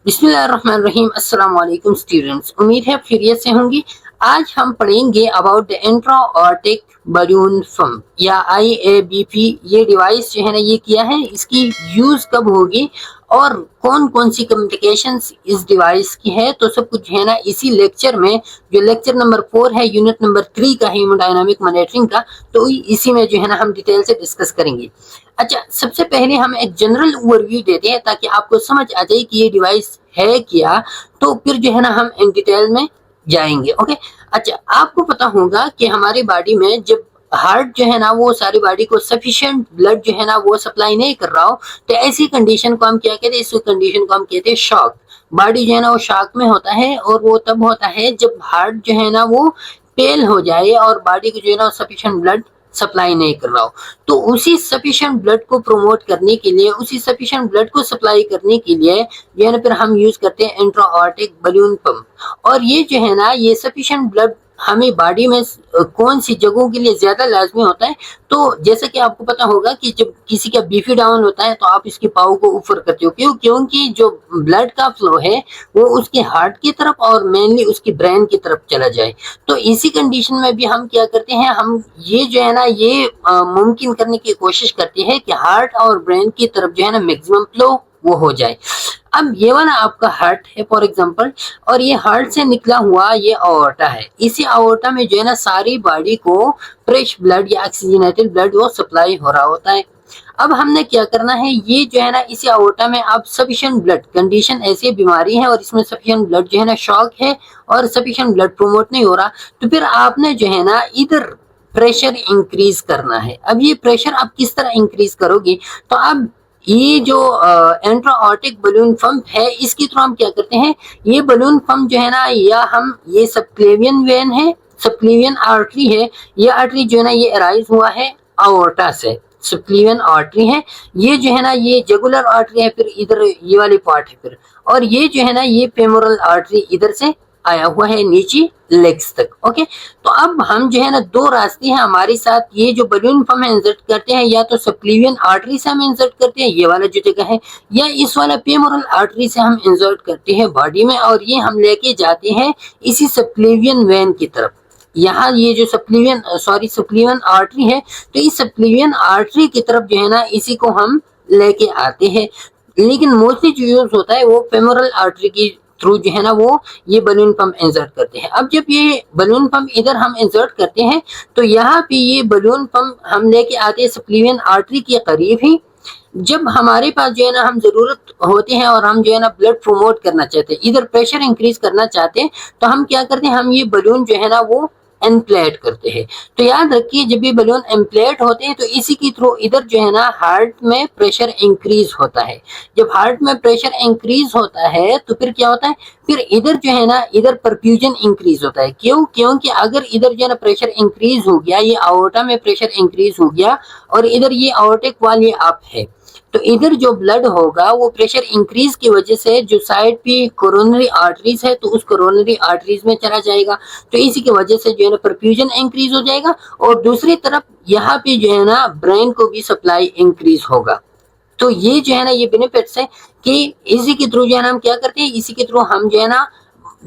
बिस्मिल्लाहिर्रहमानिर्रहीम। अस्सलाम वालेकुम स्टूडेंट्स, उम्मीद है आप खैरियत से होंगी। आज हम पढ़ेंगे about the intra-aortic balloon pump या IABP। ये डिवाइस जो है ना, ये किया है, इसकी यूज़ कब होगी और कौन कौन सी कम्युनिकेशंस इस डिवाइस की है, तो सब कुछ है ना इसी लेक्चर में, जो लेक्चर नंबर 4 है, यूनिट नंबर 3 का, हीमोडायनामिक मॉनिटरिंग का, तो इसी में जो है ना हम डिटेल से डिस्कस करेंगे। अच्छा, सबसे पहले हम एक जनरल ओवरव्यू देते हैं ताकि आपको समझ आ जाए कि ये डिवाइस है क्या, तो फिर जो है ना हम इन डिटेल में जाएंगे। ओके। अच्छा, आपको पता होगा कि हमारी बॉडी में जब हार्ट जो है ना वो सारी बॉडी को सफिशिएंट ब्लड जो है ना वो सप्लाई नहीं कर रहा हो, तो ऐसी कंडीशन को हम क्या कहते हैं, इस कंडीशन को हम कहते हैं शॉक। बॉडी जो है ना वो शॉक में होता है, और वो तब होता है जब हार्ट जो है ना वो फेल हो जाए और बॉडी को जो है ना सफिशिएंट ब्लड सप्लाई नहीं कर रहा हो। तो उसी सफिशिएंट ब्लड को प्रमोट करने के लिए, उसी सफिशिएंट ब्लड को सप्लाई करने के लिए जो है ना फिर हम यूज करते हैं इंट्रा-ऑर्टिक बलून पंप। और ये जो है ना ये सफिशिएंट ब्लड हमें बॉडी में कौन सी जगहों के लिए ज्यादा लाजमी होता है, तो जैसे कि आपको पता होगा कि जब किसी का बीपी डाउन होता है तो आप इसकी पाव को ऊपर करते हो, क्योंकि जो ब्लड का फ्लो है वो उसके हार्ट की तरफ और मेनली उसकी ब्रेन की तरफ चला जाए। तो इसी कंडीशन में भी हम क्या करते हैं, हम ये जो है ना ये मुमकिन करने की कोशिश करते हैं कि हार्ट और ब्रेन की तरफ जो है ना मैक्सिमम फ्लो वो हो जाए। अब ये वाला आपका हार्ट है फॉर एग्जांपल, और ये हार्ट से निकला हुआ ये अओर्टा है। इसी अओर्टा में जो है ना सारी बॉडी को फ्रेश ब्लड या ऑक्सीजनेटेड ब्लड वो सप्लाई हो रहा होता है। अब हमने क्या करना है, ये जो है ना इसी अओर्टा में अब सफिशिएंट ब्लड कंडीशन, ऐसी बीमारी है और इसमें सफिशिएंट ब्लड जो है ना शॉक है और सफिशिएंट ब्लड प्रमोट नहीं हो रहा, तो फिर आपने जो है ना इधर प्रेशर इंक्रीज करना है। अब ये प्रेशर आप किस तरह इंक्रीज करोगे, तो अब ये जो इंट्रा-ऑर्टिक बलून पंप है, इसके थ्रू हम क्या करते हैं, ये बलून पंप जो है ना, या हम ये सबक्लेवियन वेन है, सबक्लेवियन आर्टरी है, ये आर्टरी जो है ना ये अराइज हुआ है अओर्टा से, सबक्लेवियन आर्टरी है। ये जो है ना ये जुगुलर आर्टरी है, फिर इधर ये वाली पार्ट है फिर, और ये जो है ना ये फेमोरल आर्टरी इधर से आया हुआ है नीचे लेग्स तक। ओके। तो अब हम जो है ना दो रास्ते हैं हमारे साथ, ये जो बलून पंप इंसर्ट करते हैं, या तो सबक्लेवियन आर्टरी से हम इंसर्ट करते हैं, ये वाला जो जगह है, या इस वाला फेमोरल आर्टरी से हम इंसर्ट करते हैं बॉडी में, और ये हम लेके जाते हैं इसी सबक्लेवियन वेन की तरफ। यहाँ ये जो सबक्लेवियन आर्टरी है, तो इस सबक्लेवियन आर्टरी की तरफ जो है ना इसी को हम लेके आते हैं। लेकिन मोस्टली जो यूज होता है वो फेमोरल आर्टरी की थ्रू जो है ना वो ये बलून पंप इंसर्ट करते हैं। अब जब ये बलून पंप इधर हम इंसर्ट करते हैं, तो यहाँ पे ये बलून पंप हम लेके आते हैं सबक्लेवियन आर्टरी के करीब ही। जब हमारे पास जो है ना हम जरूरत होती है और हम जो है ना ब्लड प्रमोट करना चाहते हैं, इधर प्रेशर इंक्रीज करना चाहते हैं, तो हम क्या करते हैं, हम ये बलून जो है ना वो एनप्लेट करते हैं। तो याद रखिए, जब ये बलून एनप्लेट होते हैं तो इसी के थ्रू इधर जो है ना हार्ट में प्रेशर इंक्रीज होता है। जब हार्ट में प्रेशर इंक्रीज होता है तो फिर क्या होता है, फिर इधर जो है ना इधर परफ्यूजन इंक्रीज होता है। क्योंकि अगर इधर जो है ना प्रेशर इंक्रीज हो गया, ये अओर्टा में प्रेशर इंक्रीज हो गया और इधर ये अओर्टिक वाली अप है, तो इधर जो ब्लड होगा वो प्रेशर इंक्रीज की वजह से जो साइड पे कोरोनरी आर्टरीज है, तो उस कोरोनरी आर्टरीज में चला जाएगा, तो इसी की वजह से जो है ना परफ्यूजन इंक्रीज हो जाएगा। और दूसरी तरफ यहाँ पे जो है ना ब्रेन को भी सप्लाई इंक्रीज होगा। तो ये जो है ना ये बेनिफिट्स है कि इसी के थ्रू जो है ना हम क्या करते हैं, इसी के थ्रू हम जो है ना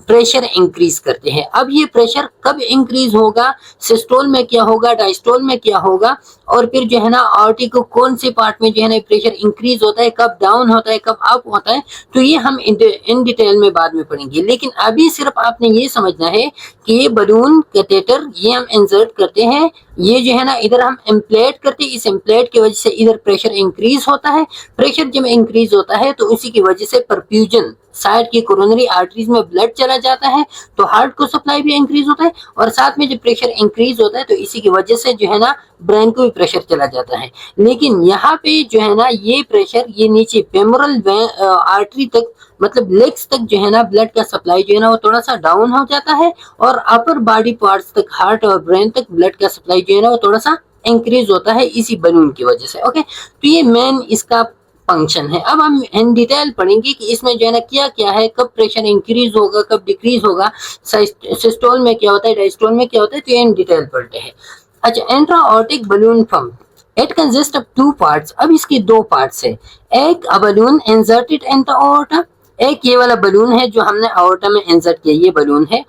प्रेशर इंक्रीज करते हैं। अब ये प्रेशर कब इंक्रीज होगा, सिस्टोल में क्या होगा, डायस्टोल में क्या होगा, और फिर जो है ना आर्टरी को कौन से पार्ट में जो है ना प्रेशर इंक्रीज होता है, कब डाउन होता है, कब अप होता है, तो ये हम इन डिटेल में बाद में पढ़ेंगे। लेकिन अभी सिर्फ आपने ये समझना है कि ये बलून कैथेटर ये हम इंसर्ट करते हैं, ये जो है ना इधर हम इम्प्लेट करते हैं, इस इम्प्लेट की वजह से इधर प्रेशर इंक्रीज होता है। प्रेशर जब इंक्रीज होता है तो उसी की वजह से परफ्यूजन साइड की कोरोनरी आर्टरीज में ब्लड चला जाता है, तो हार्ट को सप्लाई भी इंक्रीज होता है, और साथ में जब प्रेशर इंक्रीज होता है तो इसी की वजह से जो है ना ब्रेन को भी प्रेशर चला जाता है। लेकिन यहाँ पे जो है ना ये प्रेशर ये नीचे फेमोरल आर्टरी तक, मतलब लेग्स तक जो है ना ब्लड का सप्लाई जो है ना वो थोड़ा सा डाउन हो जाता है, और अपर बॉडी पार्ट्स तक, हार्ट और ब्रेन तक ब्लड का सप्लाई जो है ना वो थोड़ा सा इंक्रीज होता है इसी बलून की वजह से। ओके। तो ये मेन इसका फंक्शन है। अब हम इन डिटेल पढ़ेंगे कि इसमें जो है ना क्या क्या है, कब प्रेशर इंक्रीज होगा, कब डिक्रीज होगा, सिस्टोल में क्या होता है, डायस्टोल में क्या होता है, तो ये इन डिटेल पढ़ते हैं। अच्छा, intra-aortic balloon pump it consist of two parts. अब इसकी दो पार्ट्स है, एक a balloon inserted in the aorta एक ये वाला बलून है जो हमने aorta में इंसर्ट किया, ये बलून है।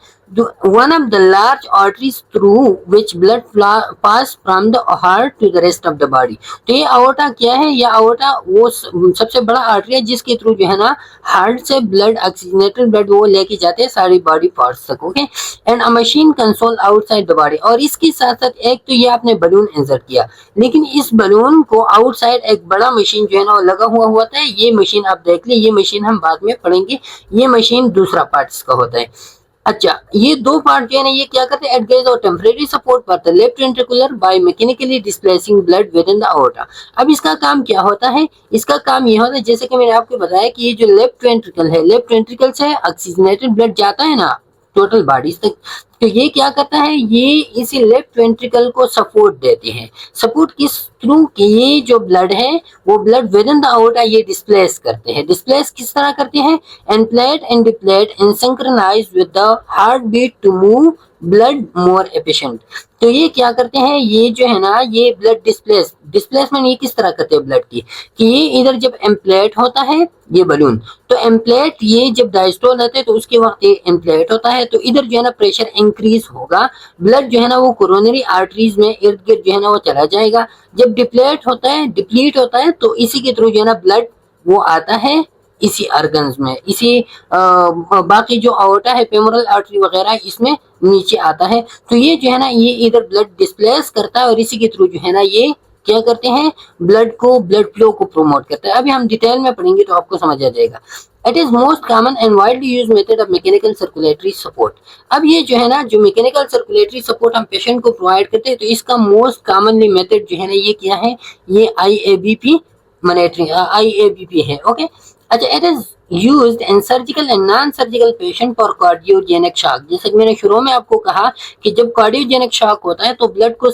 One of the large arteries through which blood pass from the heart to the rest of the body। तो ये aorta क्या है? ये aorta वो सबसे बड़ा आर्टरी है जिसके थ्रू जो है ना हार्ट से ब्लड, ऑक्सीजनेटेड ब्लड वो लेके जाते हैं सारी बॉडी पार्ट्स तक। Okay, and a machine console outside the body. और इसके साथ साथ एक तो ये आपने बलून इंसर्ट किया, लेकिन इस बलून को आउटसाइड एक बड़ा मशीन जो है ना वो लगा हुआ होता है। ये मशीन आप देख लीजिए, ये मशीन हम बाद में पढ़ेंगे, ये मशीन दूसरा पार्ट इसका होता है। अच्छा, ये दो पार्ट जो है ना ये क्या करते हैं? एडगेज और temporary support for the left ventricular by mechanically displacing blood with in the aorta। अब इसका काम क्या होता है? इसका काम ये होता है, जैसे कि मैंने आपको बताया कि ये जो लेफ्ट वेंट्रिकल है, लेफ्ट वेंट्रिकल से ऑक्सीजनेटेड ब्लड जाता है ना टोटल बॉडी तक, तो ये क्या करता है? ये इसी लेफ्ट वेंट्रिकल को सपोर्ट देते हैं। सपोर्ट किस थ्रू? कि ये जो ब्लड है वो blood with in the aorta ये डिस्प्लेस करते हैं। डिस्प्लेस किस तरह करते हैं? Inflate and deflate and synchronize with the heart beat to move blood more efficient. तो ये क्या करते हैं? ये जो है ना ये ब्लड डिस्प्लेसमेंट ये किस तरह करते हैं ब्लड की? कि ये इधर जब एम्प्लेट होता है ये बलून, तो एम्प्लेट ये जब डायस्टोल होते हैं तो उसके वक्त ये एम्प्लेट होता है, तो इधर जो है ना प्रेशर इंक्रीज होगा, ब्लड जो है ना वो कोरोनरी आर्टरीज में इर्द गिर्द जो है ना वो चला जाएगा। जब डिप्लीट होता है तो इसी के थ्रू जो है ना ब्लड वो आता है इसी ऑर्गन्स में, इसी बाकी जो aorta है, फेमोरल आर्टरी वगैरह इसमें नीचे आता है। तो ये जो है ना ये इधर ब्लड डिस्प्लेस करता है और इसी के थ्रू जो है ना ये क्या करते हैं? ब्लड फ्लो को प्रोमोट करता है। अभी हम डिटेल में पढ़ेंगे तो आपको समझ आ जाएगा। It is most common and widely use method of mechanical circulatory support. अब ये जो है ना जो मैकेनिकल सर्कुलेटरी सपोर्ट हम पेशेंट को प्रोवाइड करते हैं, तो इसका मोस्ट कॉमनली मेथड जो है ना ये क्या है? ये IABP मॉनिटरिंग, IABP है। ओके, अच्छा, it is used in surgical and non surgical patient for cardiogenic shock. जैसे कि मैंने शुरू में आपको कहा कि जब कार्डियोजेनिक शॉक होता है तो ब्लड का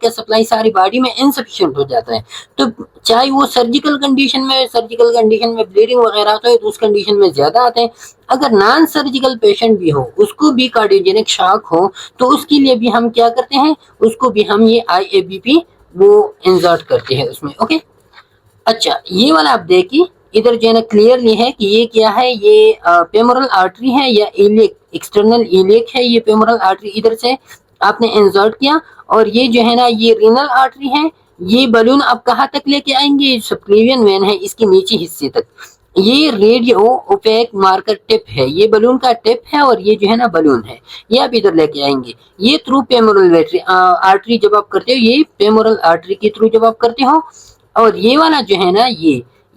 सप्लाई सारी बॉडी में इनसफिशिएंट हो जाता है। तो चाहे वो सर्जिकल कंडीशन में ब्लीडिंग वगैरह होता है तो उस कंडीशन में ज्यादा आते हैं। अगर नॉन सर्जिकल पेशेंट भी हो, उसको भी कार्डियोजेनिक शॉक हो, तो उसके लिए भी हम क्या करते हैं? उसको भी हम ये IABP वो इंसर्ट करते हैं उसमें। ओके, अच्छा, ये वाला आप देखिए, इधर जो है ना क्लियरली है कि ये क्या है? ये पेमोरल आर्टरी है या इलिक, एक्सटर्नल इलिक है। ये पेमोरल आर्टरी इधर से आपने इंसर्ट किया, और ये जो है ना ये रीनल आर्टरी है। ये बलून आप कहाँ तक लेके आएंगे? सबक्लेवियन वेन है इसके नीचे हिस्से तक। ये रेडियो ओपेक मार्कर टिप है, ये बलून का टिप है, और ये जो है ना बलून है, ये आप इधर लेके आएंगे। ये थ्रू पेमोरल आर्टरी जब आप करते हो, ये पेमोरल आर्टरी के थ्रू जब आप करते हो, और ये वाला जो है ना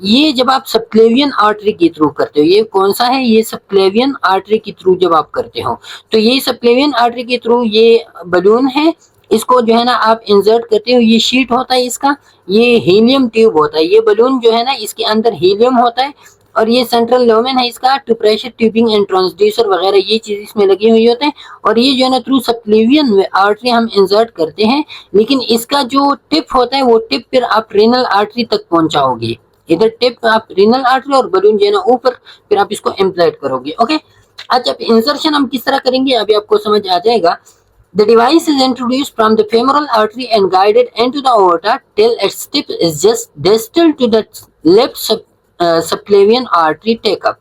ये जब आप सबक्लेवियन आर्टरी के थ्रू करते हो, ये कौन सा है? ये सबक्लेवियन आर्टरी के थ्रू जब आप करते हो, तो ये सबक्लेवियन आर्टरी के थ्रू ये बलून है, इसको जो है ना आप इंसर्ट करते हो। ये शीट होता है इसका, ये हीलियम ट्यूब होता है। ये बलून जो है ना इसके अंदर हीलियम होता है, और ये सेंट्रल लुमेन है इसका, to pressure tubing and transducer वगैरह ये चीज इसमें लगी हुई होते हैं। और ये जो है ना थ्रू सबक्लेवियन आर्टरी हम इंसर्ट करते हैं, लेकिन इसका जो टिप होता है वो टिप फिर आप रेनल आर्टरी तक पहुंचाओगे। इधर टिप आप रेनल आर्टरी और बलून जो है ना ऊपर, फिर आप इसको इम्प्लांट करोगे। ओके, अच्छा, इंसर्शन हम किस तरह करेंगे अभी आपको समझ आ जाएगा। The device is introduced from the femoral artery and guided into the aorta till its tip is just distal to the left subclavian artery take up।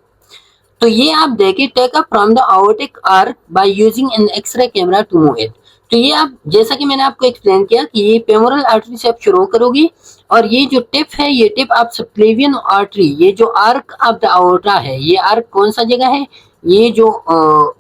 तो ये आप देखिए, take up from the aortic arc by using an X-ray camera to move it। तो ये आप, जैसा कि मैंने आपको एक्सप्लेन किया कि ये पेमोरल आर्टरी से आप शुरू करोगी, और ये जो टिप है ये टिप आप सबक्लेवियन आर्टरी, ये जो आर्क ऑफ द aorta है, ये आर्क कौन सा जगह है? ये जो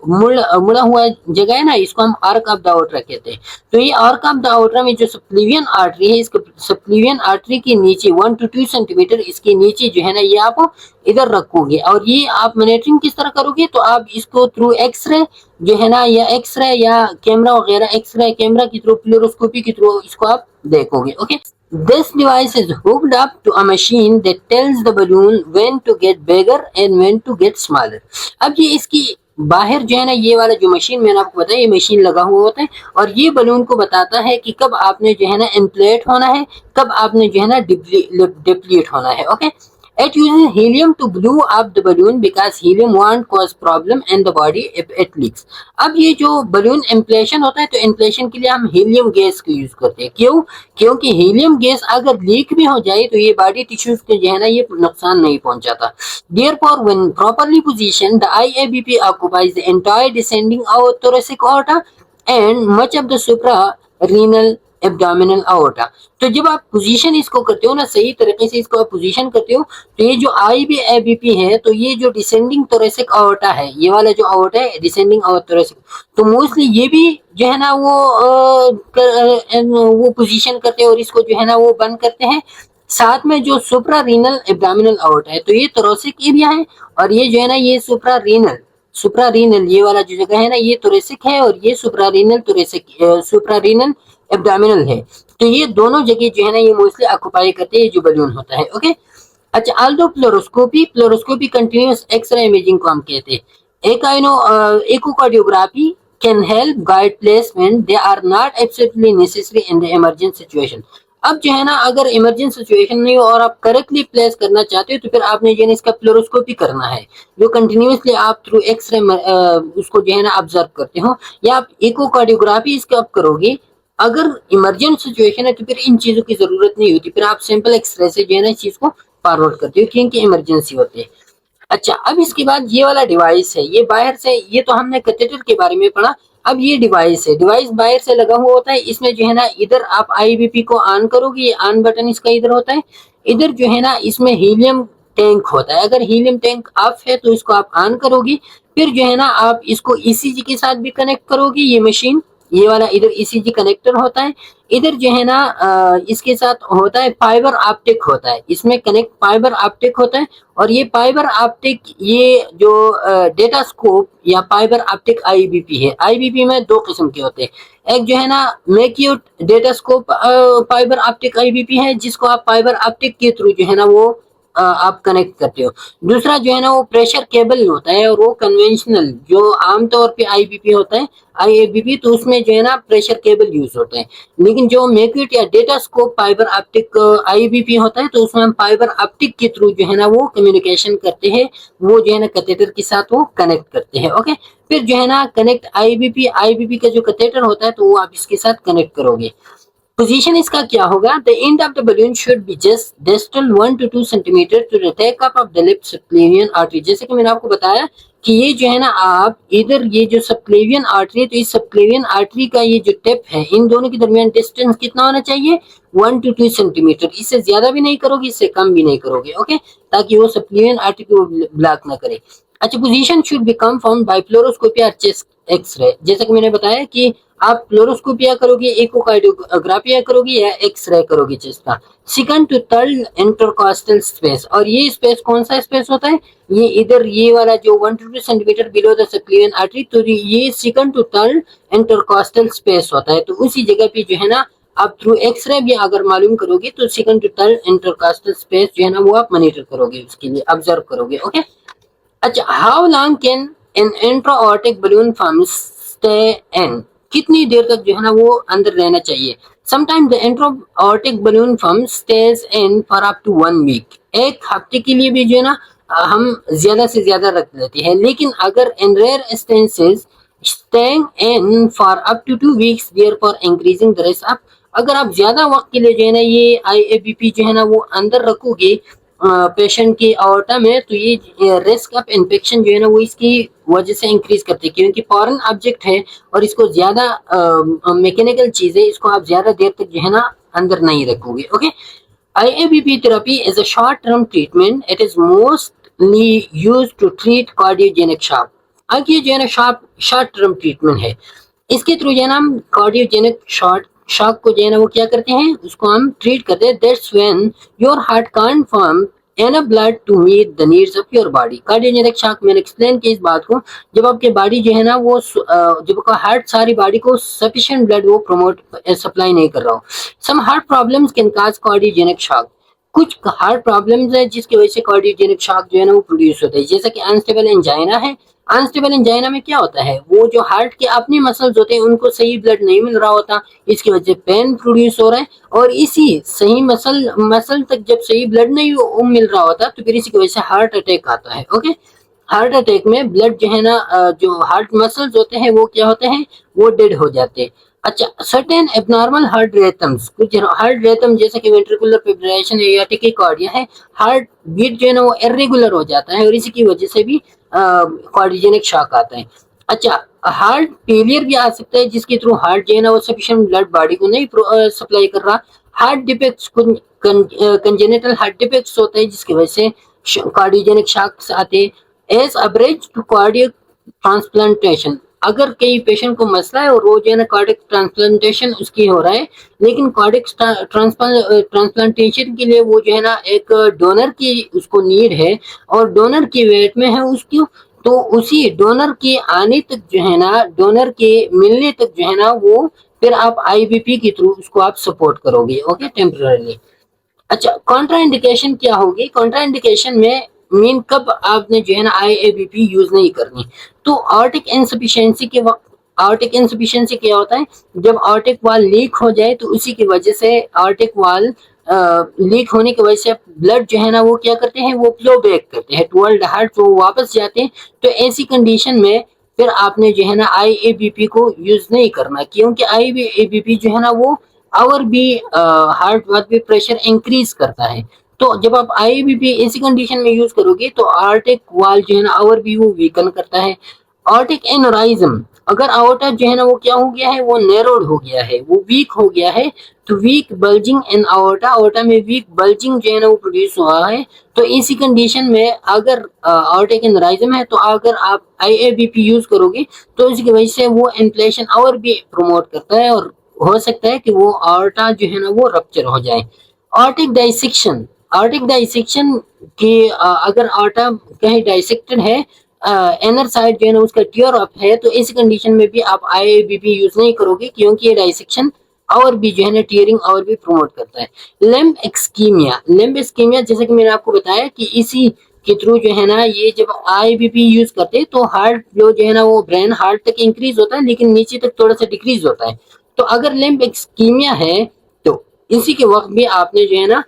मुड़ा हुआ जगह है ना, इसको हम आर्क ऑफ द aorta कहते हैं। तो ये आर्क ऑफ द aorta में जो सबक्लेवियन आर्टरी है, इसके सबक्लेवियन आर्टरी के नीचे 1 to 2 सेंटीमीटर इसके नीचे जो है ना ये आप इधर रखोगे, और ये आप मॉनिटरिंग किस तरह करोगे? तो आप इसको थ्रू एक्सरे जो है ना, या एक्सरे या कैमरा वगैरह, एक्सरे कैमरा के थ्रू, फ्लोरोस्कोपी के थ्रू इसको आप देखोगे। Okay, this device is hooked up to a machine that tells the balloon when to get bigger and when to get smaller। अब ये इसकी बाहर जो है ना ये वाला जो मशीन मैंने आपको बताया, ये मशीन लगा हुआ होता है, और ये बलून को बताता है कि कब आपने जो है ना इन्फ्लेट होना है, कब आपने जो है ना डिप्लीट होना है। Okay, It uses helium to blow up the balloon because helium won't cause problem in the body if it leaks. अब ये जो बलून इन्फ्लेशन होता है तो इन्फ्लेशन के लिए हम हीलियम गैस को यूज करते हैं। क्यों? क्योंकि हीलियम गैस अगर लीक भी हो जाए तो ये बॉडी टिश्यूज को जो है ना ये नुकसान नहीं पहुंचाता। Therefore, when properly positioned, the IABP occupies the entire descending thoracic aorta and much of the suprarenal abdominal aorta। तो जब आप पोजीशन इसको करते हो ना, सही तरीके से इसको आप पोजीशन करते हो, तो ये जो IABP है तो ये जो डिसेंडिंग थोरेसिक aorta है, ये वाला जो aorta है डिसेंडिंग थोरेसिक, तो मोस्टली ये भी जो है ना वो पोजीशन करते हैं और इसको जो है ना वो बंद करते हैं। साथ में जो सुप्रारीनल एब्डोमिनल aorta है तो ये थोरेसिक एरिया है और ये जो है ना ये सुप्रारीनल ये वाला जो जगह है ना ये थोरेसिक है और ये सुप्रारीनल एब्डोमिनल है। तो ये दोनों जगह जो है ना ये मोस्टली ऑक्युपाई करते हैं जो बलून होता है। ओके, अच्छा, although fluoroscopy continuous X-ray imaging को हम कहते हैं। Echocardiography can help guide placement, they are not absolutely necessary in the emergency situation. अब जो है ना अगर इमरजेंसी सिचुएशन नहीं हो और आप करेक्टली प्लेस करना चाहते हो तो फिर आपने जो है इसका फ्लोरोस्कोपी करना है, जो कंटिन्यूअसली आप थ्रू एक्सरे उसको जो है ना ऑब्जर्व करते हो, या आप इकोकार्डियोग्राफी इसका आप करोगे। अगर इमरजेंट सिचुएशन है तो फिर इन चीजों की जरूरत नहीं होती, फिर आप सिंपल एक्सरे से जो है ना इस चीज को फॉरवर्ड करते हो क्योंकि इमरजेंसी होती है। अच्छा, अब इसके बाद ये वाला डिवाइस है, ये बाहर से, ये तो हमने कैथेटर के बारे में पढ़ा। अब ये डिवाइस है, डिवाइस बाहर से लगा हुआ होता है, इसमें जो है ना इधर आप आईबीपी को ऑन करोगे, ये ऑन बटन इसका इधर होता है, इधर जो है ना इसमें हीलियम टैंक होता है। अगर हीलियम टैंक ऑफ है तो इसको आप ऑन करोगे, फिर जो है ना आप इसको ईसीजी के साथ भी कनेक्ट करोगे, ये मशीन, ये वाला इधर ईसीजी कनेक्टर होता है, इधर जो है ना इसके साथ होता है फाइबर ऑप्टिक होता है, इसमें कनेक्ट फाइबर ऑप्टिक होता है। और ये फाइबर ऑप्टिक ये जो डेटा स्कोप या फाइबर ऑप्टिक आईबीपी है, आईबीपी में दो किस्म के होते हैं। एक जो है ना Maquet Datascope fibre optic IBP है जिसको आप फाइबर ऑप्टिक के थ्रू जो है ना वो आप कनेक्ट करते हो। दूसरा जो है ना वो प्रेशर केबल होता है और वो कन्वेंशनल जो आमतौर पे आईबीपी होता है, आईएबीपी, तो उसमें जो है ना प्रेशर केबल यूज होता है। लेकिन जो मैक्यूट या data scope fibre optic IBP होता है तो उसमें हम फाइबर ऑप्टिक के थ्रू जो है ना वो कम्युनिकेशन करते हैं, वो जो है ना कैथेटर के साथ वो कनेक्ट करते हैं। ओके, फिर जो है ना कनेक्ट आईबीपी का जो कैथेटर होता है तो वो आप इसके साथ कनेक्ट करोगे। पोजीशन इसका क्या होगा? The end of the balloon should be just distal 1 to 2 centimetre to the take up of the left subclavian artery. जैसे कि मैंने आपको बताया कि ये जो है ना आप इधर ये जो सबक्लेवियन आर्टरी है तो इस सबक्लेवियन आर्टरी का ये जो टिप है इन दोनों के दरमियान डिस्टेंस कितना होना चाहिए? 1 to 2 सेंटीमीटर। इससे ज्यादा भी नहीं करोगे, इससे कम भी नहीं करोगे। ओके, ताकि वो सबक्लेवियन आर्टरी को ब्लॉक ना करे। अच्छा, position should be confirm by fluoroscopy और चेस्ट एक्सरे। जैसा कि मैंने बताया कि आप फ्लोरोस्कोपिया करोगे, इकोकार्डियोग्राफिया करोगे या एक्सरे करोगे चेस्ट का। Second to third intercostal space, और ये स्पेस कौन सा स्पेस होता है? ये इधर ये वाला जो 1 to 2 centimetre below the subclavian artery, तो ये second to third intercostal space होता है। तो उसी जगह पे जो है ना आप थ्रू एक्सरे भी अगर मालूम करोगे तो second to third intercostal space जो है ना वो आप मॉनिटर करोगे, उसके लिए ऑब्जर्व करोगे। ओके, अच्छा, how long can an intra-aortic balloon form stay in? कितनी देर तक जो है ना वो अंदर रहना चाहिए? Sometime the intra-aortic balloon form stays in for up to 1 week. एक हफ्ते के लिए भी जो है ना हम ज्यादा से ज्यादा रख लेते हैं, लेकिन अगर in rare instances staying in for up to 2 weeks therefore increasing the risk of, अगर आप ज्यादा वक्त के लिए जो है ना ये आईएबीपी जो है ना वो अंदर रखोगे पेशेंट की aorta में, तो ये रिस्क ऑफ इन्फेक्शन जो है ना वो इसकी वजह से इंक्रीज करते हैं, क्योंकि फॉरेन ऑब्जेक्ट है और इसको ज्यादा मैकेनिकल चीज है, इसको आप ज्यादा देर तक जो है ना अंदर नहीं रखोगे। Okay, IABP therapy is a short-term treatment. It is mostly used to treat cardiogenic shock. अब ये जो है ना शॉर्ट टर्म ट्रीटमेंट है, इसके थ्रू जो है ना हम कार्डियोजेनिक शॉक को जो है ना वो क्या करते हैं, उसको हम ट्रीट करते हैं। That's when your heart can't form enough blood to meet the needs of your body. Cardiogenic shock मैंने एक्सप्लेन किया इस बात को, जब आपके बॉडी जो है ना वो जब आपका हार्ट सारी बॉडी को सफिशिएंट ब्लड वो प्रमोट सप्लाई नहीं कर रहा हो। Some heart problems can cause cardiogenic shock. कुछ हार्ट प्रॉब्लम्स है जिसकी वजह से कार्डियोजेनिक शॉक जो है ना वो प्रोड्यूस होता है, जैसे कि अनस्टेबल एंजाइना है। अनस्टेबल एंजाइना में क्या होता है, वो जो हार्ट के अपने मसल्स होते हैं उनको सही ब्लड नहीं मिल रहा होता, इसकी वजह से पेन प्रोड्यूस हो रहा है। और इसी सही मसल तक जब सही ब्लड नहीं मिल रहा होता तो फिर इसी की वजह से हार्ट अटैक आता है। ओके, हार्ट अटैक में ब्लड जो है ना जो हार्ट मसल्स होते हैं वो क्या होते हैं, वो डेड हो जाते हैं। अच्छा, सर्टेन एबनॉर्मल हार्ट रिथम्स, कुछ हार्ट रिथम जैसे कि वेंट्रिकुलर फिब्रिलेशन या टेकिकार्डिया है, हार्ट बीट जो है ना वो इरेगुलर हो जाता है और इसी की वजह से भी कार्डियोजेनिक शॉक आता है। अच्छा, हार्ट फेलियर भी आ सकता है जिसके थ्रू हार्ट जो है ना वो सफिशिएंट ब्लड बॉडी को नहीं सप्लाई कर रहा। Heart defects, congenital heart defects होते हैं जिसकी वजह से कार्डियोजेनिक शॉक्स आते हैं। एज अब्रेज टू कार्डियक ट्रांसप्लांटेशन, अगर कई पेशेंट को मसला है और वो जो है ना कार्डियक ट्रांसप्लांटेशन उसकी हो रहा है, लेकिन कार्डियक ट्रांसप्लांटेशन के लिए वो जो है ना एक डोनर की उसको नीड है और डोनर की वेट में है उसकी, तो उसी डोनर के आने तक जो है ना, डोनर के मिलने तक जो है ना वो फिर आप आईबीपी के थ्रू उसको आप सपोर्ट करोगे। Okay, temporary. अच्छा, कॉन्ट्राइंडिकेशन क्या होगी, कॉन्ट्राइंडिकेशन में मीन कब आपने जो है ना आईएबीपी यूज नहीं करनी। तो आर्टिक इनसफिशिएंसी के वक्त, आर्टिक इनसफिशिएंसी क्या होता है, जब आर्टिक वाल लीक हो जाए तो उसी की वजह से आर्टिक वाल लीक होने की वजह से ब्लड जो है ना वो क्या करते हैं, वो फ्लो बैक करते हैं टुवर्ड हार्ट, तो वापस जाते हैं। तो ऐसी कंडीशन में फिर आपने जो है ना आईएबीपी को यूज नहीं करना, क्योंकि आईएबीपी जो है ना वो और भी हार्ट ब्लड पे प्रेशर इंक्रीज करता है। तो जब आप आईबीपी ऐसी कंडीशन में यूज करोगे तो आर्टिक वाल जो है ना और भी वो वीकन करता है। आर्टिक एनोराइज्म, अगर आवर्टा जो है ना वो क्या हो गया है, वो नैरोड हो गया है, वो वीक हो गया है, तो वीक बल्जिंग इन आवर्टा, आवर्टा में वीक बल्जिंग जो है ना वो प्रोड्यूस हुआ है। तो इसी कंडीशन में अगर आर्टिक एनोराइज्म है तो अगर आप आईएबीपी यूज करोगे तो इसकी वजह से वो इन्फ्लेशन और भी प्रमोट करता है और हो सकता है कि वो आर्टा जो है ना वो रप्चर हो जाए। आर्टिक डाइसेक्शन, आर्टिक डाइसेक्शन की अगर आर्टा कहीं डाइसेक्टेड है, इनर साइड जो है ना उसका टियर अप है, तो इस कंडीशन में भी आप आईबीपी यूज नहीं करोगे क्योंकि ये डाइसेक्शन और भी जो है ना टीयरिंग और भी प्रमोट करता है। लिम्ब एक्सकीमिया, लिम्ब एक्सकीमिया जैसे कि मैंने आपको बताया कि इसी के थ्रू जो है ना ये जब आईबीपी यूज करते हैं तो हार्ट फ्लो जो है ना वो ब्रेन हार्ट तक इंक्रीज होता है लेकिन नीचे तक थोड़ा सा डिक्रीज होता है। तो अगर लिम्ब एक्सकीमिया है तो इसी के वक्त भी आपने जो है ना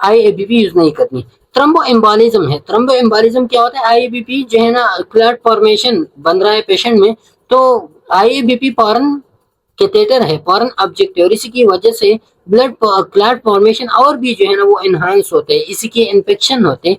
आईएबीपी यूज नहीं करनी। थ्रम्बो एम्बोलिज्म है, थ्रम्बो एम्बोलिज्म क्या होता है, आईएबीपी जो है ना क्लॉट फॉर्मेशन बन रहा है पेशेंट में, तो आईएबीपी फॉरन कैथेटर है, फॉरन ऑब्जेक्ट है और इसी की वजह से ब्लड क्लॉट फॉर्मेशन और भी जो है ना वो एनहांस होते हैं, इसी के इन्फेक्शन होते हैं।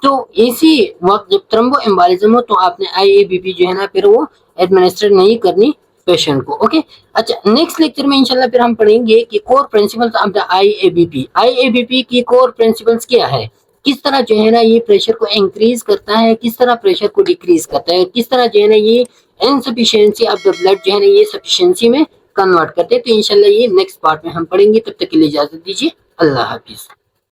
तो इसी वक्त जब थ्रम्बो एम्बोलिज्म हो तो आपने आईएबीपी जो है ना फिर वो एडमिनिस्टर नहीं करनी पेशेंट को। ओके, अच्छा, नेक्स्ट लेक्चर में इंशाल्लाह फिर हम पढ़ेंगे कि कोर प्रिंसिपल्स ऑफ द आईएबीपी, आईएबीपी की कोर प्रिंसिपल्स क्या है, किस तरह जो है ना ये प्रेशर को इंक्रीज करता है, किस तरह प्रेशर को डिक्रीज करता है, किस तरह जो है ना ये इनसफिशिएंसी ऑफ द ब्लड जो है ना ये सफिशिएंसी में कन्वर्ट करते हैं। तो इंशाल्लाह ये नेक्स्ट पार्ट में हम पढ़ेंगे, तब तक के लिए इजाजत दीजिए, अल्लाह हाफिज।